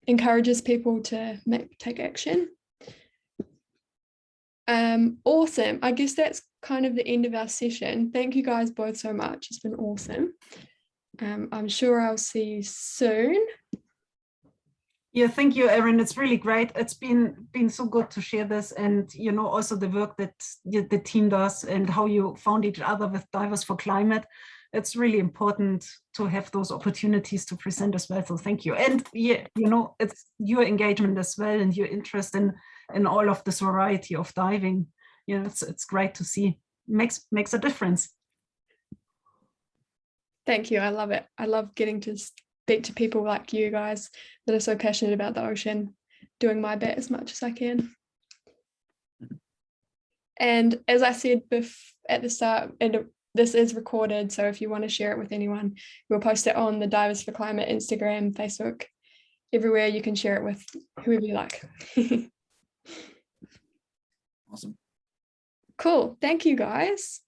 encourages people to take action. Awesome. I guess that's kind of the end of our session. Thank you guys both so much. It's been awesome. I'm sure I'll see you soon. Yeah, thank you, Erin. It's really great. It's been so good to share this, and you know, also the work that the team does and how you found each other with Divers for Climate. It's really important to have those opportunities to present as well. So thank you. And yeah, you know, it's your engagement as well and your interest in all of this variety of diving. You know, it's great to see. Makes a difference. Thank you. I love it. I love getting to speak to people like you guys that are so passionate about the ocean, doing my bit as much as I can. And as I said at the start, this is recorded, so if you want to share it with anyone, we'll post it on the Divers for Climate Instagram, Facebook, everywhere. You can share it with whoever you like. Awesome. Cool. Thank you, guys.